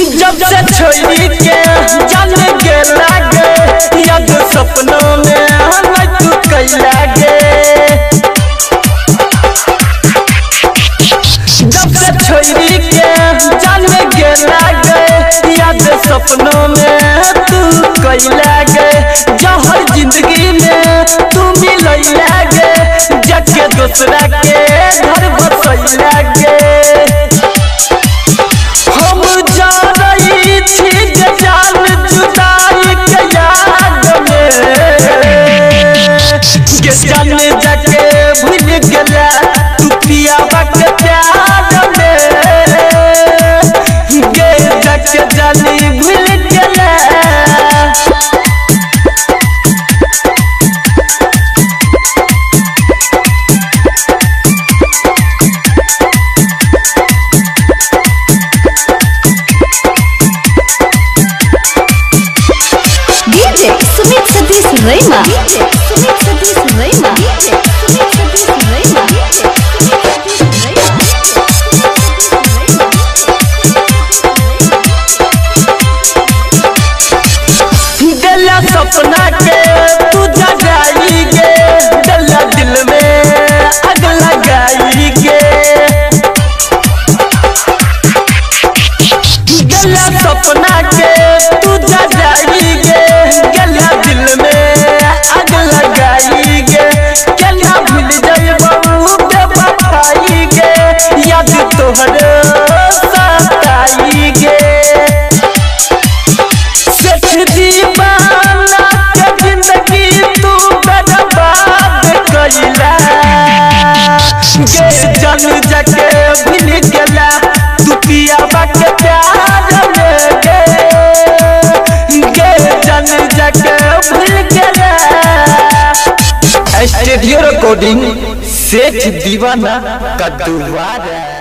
जब से छोड़ी के जान के लागे याद सपनों में न तू कैला गे जब से छोड़ी के जान के लागे याद सपनों में तू कैला गे जहर जिंदगी में तू मिलैला गे जके दूसरा के घर बसैला गे हम जा रही थी जान जुदाई के याद में जान जाके भूल गया तू पियावा के प्यार में गे जाके जानी भूल गया सुमित सतीश रैमा सुमित सतीश रैमा सुमित सतीश रैमा दिला सपना के तू जगाई गे दिला दिल में आग लगाई गे दिला सपना के तू जगाई गे गला दिल में आग लगाई गे केना भूल जाइबू बेवफाई गे याद तोहर सताई गे सेठ दीवाना के जिंदगी तू बर्बाद कइला गे जान जाके भूल गेला तू पियावा के प्यार में गे जान जाके भूल गेला स्टूडियो रिकॉर्डिंग सेठ दीवाना का दुबारा।